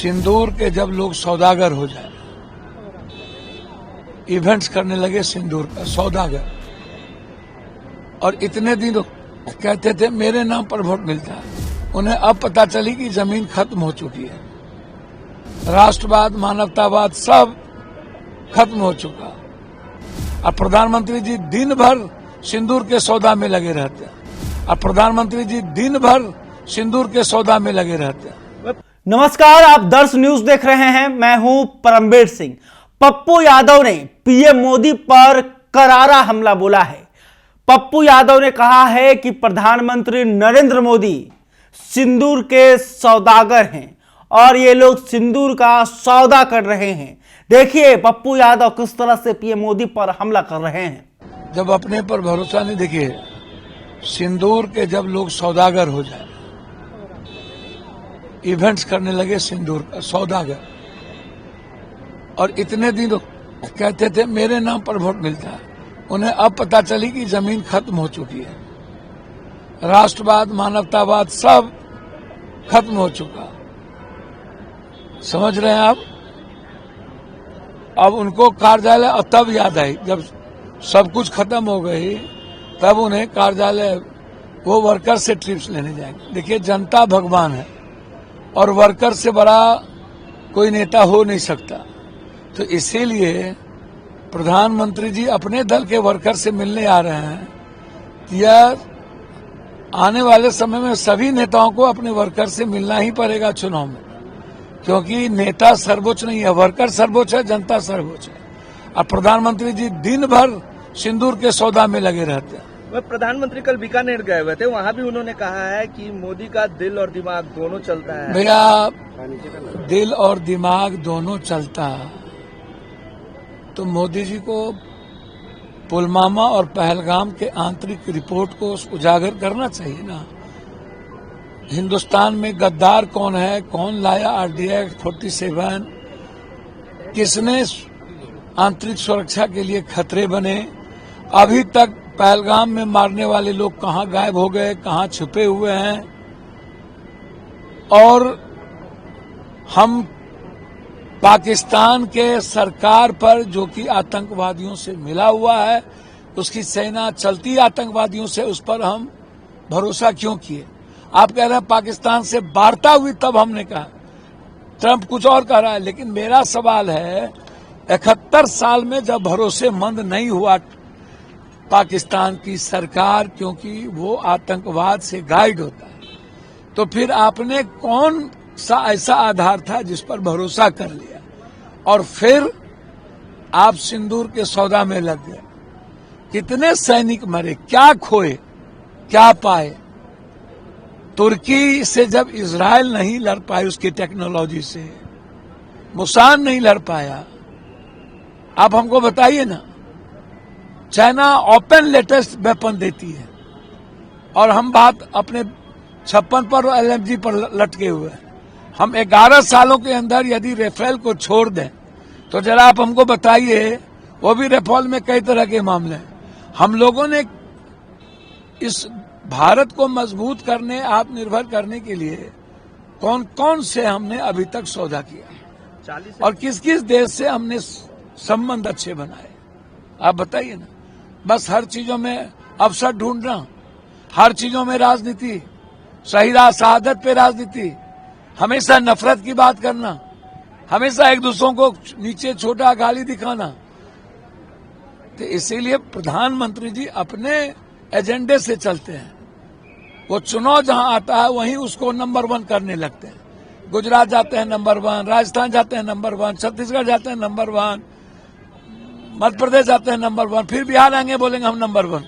सिंदूर के जब लोग सौदागर हो जाए, इवेंट्स करने लगे सिंदूर का सौदागर, और इतने दिन कहते थे मेरे नाम पर वोट मिलता है, उन्हें अब पता चली कि जमीन खत्म हो चुकी है, राष्ट्रवाद मानवतावाद सब खत्म हो चुका। अब प्रधानमंत्री जी दिन भर सिंदूर के सौदा में लगे रहते हैं, अब प्रधानमंत्री जी दिन भर सिंदूर के सौदा में लगे रहते हैं। नमस्कार, आप दर्श न्यूज देख रहे हैं। मैं हूं परमवीर सिंह। पप्पू यादव ने पीएम मोदी पर करारा हमला बोला है। पप्पू यादव ने कहा है कि प्रधानमंत्री नरेंद्र मोदी सिंदूर के सौदागर हैं और ये लोग सिंदूर का सौदा कर रहे हैं। देखिए पप्पू यादव किस तरह से पीएम मोदी पर हमला कर रहे हैं। जब अपने पर भरोसा नहीं, देखिए सिंदूर के जब लोग सौदागर हो जाए, इवेंट्स करने लगे सिंदूर का सौदागर, और इतने दिन कहते थे मेरे नाम पर वोट मिलता है, उन्हें अब पता चली कि जमीन खत्म हो चुकी है, राष्ट्रवाद मानवतावाद सब खत्म हो चुका। समझ रहे हैं आप? अब उनको कार्यालय, और तब याद आई जब सब कुछ खत्म हो गई, तब उन्हें कार्यालय वो वर्कर से ट्रिप्स लेने जाएंगे। देखिए जनता भगवान है और वर्कर से बड़ा कोई नेता हो नहीं सकता, तो इसीलिए प्रधानमंत्री जी अपने दल के वर्कर से मिलने आ रहे हैं। यह आने वाले समय में सभी नेताओं को अपने वर्कर से मिलना ही पड़ेगा चुनाव में, क्योंकि नेता सर्वोच्च नहीं है, वर्कर सर्वोच्च है, जनता सर्वोच्च है। अब प्रधानमंत्री जी दिन भर सिंदूर के सौदा में लगे रहते हैं। वह प्रधानमंत्री कल बीकानेर गए हुए थे, वहाँ भी उन्होंने कहा है कि मोदी का दिल और दिमाग दोनों चलता है। भैया दिल और दिमाग दोनों चलता, तो मोदी जी को पुलवामा और पहलगाम के आंतरिक रिपोर्ट को उजागर करना चाहिए ना। हिंदुस्तान में गद्दार कौन है, कौन लाया RDX 47, किसने आंतरिक सुरक्षा के लिए खतरे बने, अभी तक पहलगाम में मारने वाले लोग कहां गायब हो गए, कहां छुपे हुए हैं, और हम पाकिस्तान के सरकार पर जो कि आतंकवादियों से मिला हुआ है, उसकी सेना चलती आतंकवादियों से, उस पर हम भरोसा क्यों किए? आप कह रहे हैं पाकिस्तान से वार्ता हुई, तब हमने कहा। ट्रंप कुछ और कह रहा है, लेकिन मेरा सवाल है 71 साल में जब भरोसेमंद नहीं हुआ पाकिस्तान की सरकार, क्योंकि वो आतंकवाद से गाइड होता है, तो फिर आपने कौन सा ऐसा आधार था जिस पर भरोसा कर लिया और फिर आप सिंदूर के सौदा में लग गए? कितने सैनिक मरे, क्या खोए, क्या पाए? तुर्की से जब इजराइल नहीं लड़ पाई उसकी टेक्नोलॉजी से, मुसान नहीं लड़ पाया, आप हमको बताइए ना। चाइना ओपन लेटेस्ट वेपन देती है और हम बात अपने 56 पर और LMG पर लटके हुए हैं। हम 11 सालों के अंदर यदि राफेल को छोड़ दें तो जरा आप हमको बताइए, वो भी राफेल में कई तरह के मामले हैं। हम लोगों ने इस भारत को मजबूत करने, आत्मनिर्भर करने के लिए कौन कौन से हमने अभी तक सौदा किया और किस किस देश से हमने संबंध अच्छे बनाए, आप बताइए ना। बस हर चीजों में अवसर ढूंढना, हर चीजों में राजनीति, सही राह शहादत पे राजनीति, हमेशा नफरत की बात करना, हमेशा एक दूसरों को नीचे छोटा गाली दिखाना। तो इसीलिए प्रधानमंत्री जी अपने एजेंडे से चलते हैं। वो चुनाव जहां आता है वहीं उसको नंबर 1 करने लगते हैं। गुजरात जाते हैं नंबर 1, राजस्थान जाते हैं नंबर 1, छत्तीसगढ़ जाते हैं नंबर 1, मध्य प्रदेश जाते हैं नंबर 1, फिर बिहार आएंगे बोलेंगे हम नंबर 1।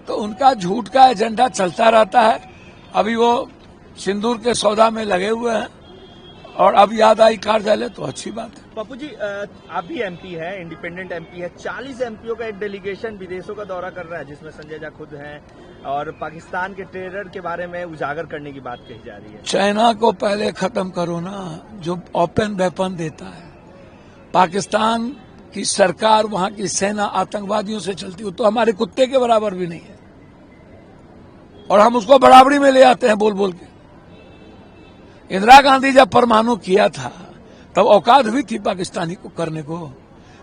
तो उनका झूठ का एजेंडा चलता रहता है। अभी वो सिंदूर के सौदा में लगे हुए हैं और अब याद आई कार्यालय, तो अच्छी बात है। पप्पू जी, आप भी MP है, इंडिपेंडेंट MP है। 40 MPओं का एक डेलीगेशन विदेशों का दौरा कर रहा है, जिसमें संजय झा खुद हैं, और पाकिस्तान के टेरर के बारे में उजागर करने की बात कही जा रही है। चाइना को पहले खत्म करो ना, जो ओपन वेपन देता है। पाकिस्तान की सरकार, वहां की सेना आतंकवादियों से चलती हो, तो हमारे कुत्ते के बराबर भी नहीं है, और हम उसको बराबरी में ले आते हैं बोल बोल के। इंदिरा गांधी जब परमाणु किया था तब औकात हुई थी पाकिस्तानी को करने को।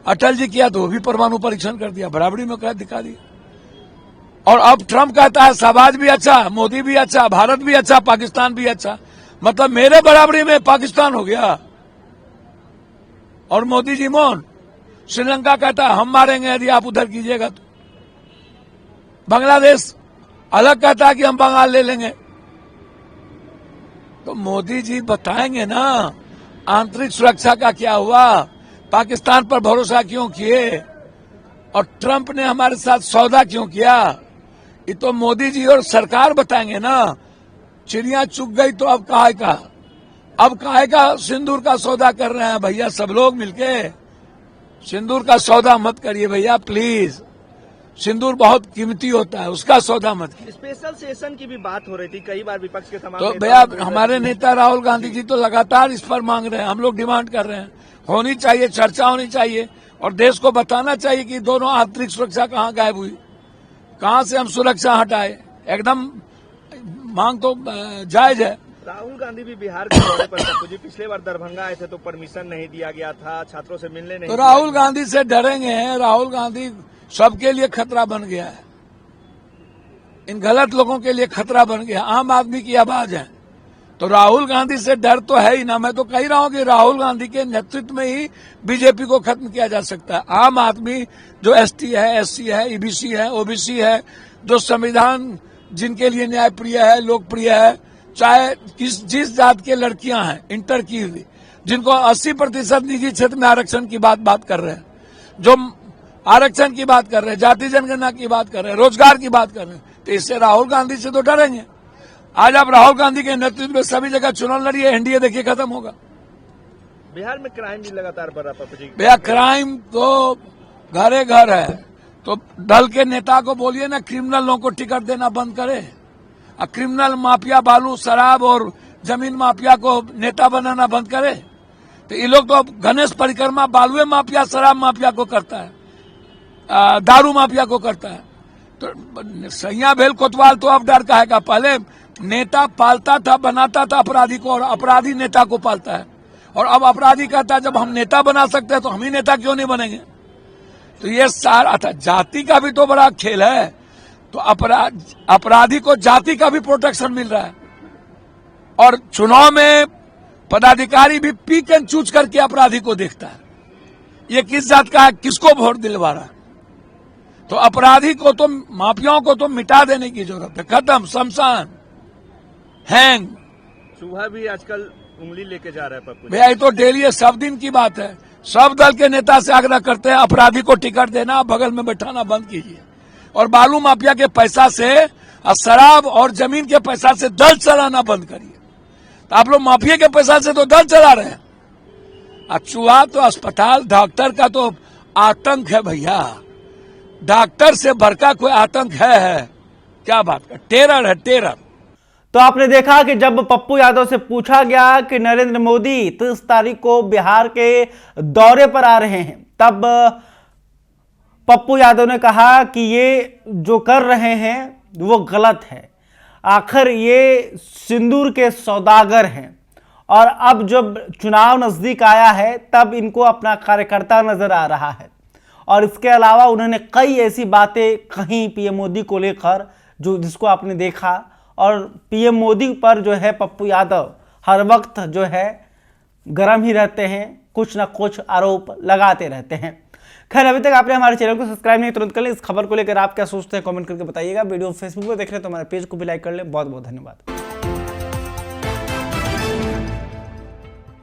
अटल जी किया तो वो भी परमाणु परीक्षण कर दिया, बराबरी में औकात दिखा दिया। और अब ट्रंप कहता है शहबाज भी अच्छा, मोदी भी अच्छा, भारत भी अच्छा, पाकिस्तान भी अच्छा, मतलब मेरे बराबरी में पाकिस्तान हो गया। और मोदी जी मौन। श्रीलंका कहता है हम मारेंगे यदि आप उधर कीजिएगा तो। बांग्लादेश अलग कहता है कि हम बंगाल ले लेंगे। तो मोदी जी बताएंगे ना आंतरिक सुरक्षा का क्या हुआ, पाकिस्तान पर भरोसा क्यों किए, और ट्रंप ने हमारे साथ सौदा क्यों किया, ये तो मोदी जी और सरकार बताएंगे ना। चिड़िया चुग गई तो अब काहे का, अब काहे का सिंदूर का सौदा कर रहे हैं भैया सब लोग मिलके। सिंदूर का सौदा मत करिए भैया प्लीज, सिंदूर बहुत कीमती होता है, उसका सौदा मत कीजिए। स्पेशल सेशन की भी बात हो रही थी, कई बार विपक्ष के तमाम तो नेताओं भैया ने- हमारे नेता राहुल गांधी जी तो लगातार इस पर मांग रहे हैं, हम लोग डिमांड कर रहे हैं, होनी चाहिए, चर्चा होनी चाहिए और देश को बताना चाहिए कि दोनों आंतरिक सुरक्षा कहाँ गायब हुई, कहाँ से हम सुरक्षा हटाए। एकदम मांग तो जायज है। राहुल गांधी भी बिहार के दौरे पर पप्पू जी पिछले बार दरभंगा आए थे तो परमिशन नहीं दिया गया था, छात्रों से मिलने नहीं तो दिया राहुल गया। गांधी से डरेंगे हैं, राहुल गांधी सबके लिए खतरा बन गया है, इन गलत लोगों के लिए खतरा बन गया, आम आदमी की आवाज है। तो राहुल गांधी से डर तो है ही ना। मैं तो कह रहा हूं कि राहुल गांधी के नेतृत्व में ही बीजेपी को खत्म किया जा सकता है। आम आदमी जो एसटी है, एससी है, ईबीसी है, ओबीसी है, जो संविधान जिनके लिए न्यायप्रिय है, लोकप्रिय है, चाहे जिस जात के लड़कियां हैं इंटर की हुई, जिनको 80% निजी क्षेत्र में आरक्षण की बात कर रहे हैं, जो आरक्षण की बात कर रहे हैं, जाति जनगणना की बात कर रहे हैं, रोजगार की बात कर रहे हैं, तो इससे राहुल गांधी से तो डरेंगे। आज आप राहुल गांधी के नेतृत्व में सभी जगह चुनाव लड़िए, एनडीए देखिए खत्म होगा। बिहार में क्राइम भी लगातार बढ़ रहा पप्पू जी। भैया क्राइम तो घरे घर है, तो दल के नेता को बोलिए ना क्रिमिनलों को टिकट देना बंद करे, और क्रिमिनल माफिया बालू शराब और जमीन माफिया को नेता बनाना बंद करे। तो ये लोग तो गणेश परिक्रमा बालुए माफिया, शराब माफिया को करता है, दारू माफिया को करता है। तो सैया भेल कोतवाल तो अब डर काहेगा, पहले नेता पालता था, बनाता था अपराधी को, और अपराधी नेता को पालता है। और अब अपराधी कहता है जब हम नेता बना सकते हैं तो हम ही नेता क्यों नहीं बनेंगे। तो ये सारा था, जाति का भी तो बड़ा खेल है। तो अपराधी को जाति का भी प्रोटेक्शन मिल रहा है, और चुनाव में पदाधिकारी भी पिक एंड चूज करके अपराधी को देखता है, ये किस जात का है, किसको वोट दिलवा रहा है। तो अपराधी को तो, माफियाओं को तो मिटा देने की जरूरत है, खत्म, शमशान, हैंग। चूहा भी आजकल उंगली लेके जा रहा है पप्पू जी। भैया ये तो डेली सब दिन की बात है। सब दल के नेता से आग्रह करते हैं अपराधी को टिकट देना, बगल में बैठाना बंद कीजिए, और बालू माफिया के पैसा से, शराब और जमीन के पैसा से दल चलाना बंद करिए। तो आप लोग माफिया के पैसा से तो दल चला रहे हैं, और चूहा तो अस्पताल, डॉक्टर का तो आतंक है भैया, डॉक्टर से बढ़कर कोई आतंक है क्या बात का, टेरर है, टेरर। तो आपने देखा कि जब पप्पू यादव से पूछा गया कि नरेंद्र मोदी 30 तारीख को बिहार के दौरे पर आ रहे हैं, तब पप्पू यादव ने कहा कि ये जो कर रहे हैं वो गलत है, आखिर ये सिंदूर के सौदागर हैं, और अब जब चुनाव नजदीक आया है तब इनको अपना कार्यकर्ता नजर आ रहा है। और इसके अलावा उन्होंने कई ऐसी बातें कहीं पीएम मोदी को लेकर जिसको आपने देखा, और पीएम मोदी पर जो है पप्पू यादव हर वक्त जो है गर्म ही रहते हैं, कुछ ना कुछ आरोप लगाते रहते हैं। खैर, अभी तक आपने हमारे चैनल को सब्सक्राइब नहीं, तुरंत कर लें। इस खबर को लेकर आप क्या सोचते हैं कमेंट करके बताइएगा। वीडियो फेसबुक पर देख रहे हैं तो हमारे पेज को भी लाइक कर लें। बहुत बहुत धन्यवाद।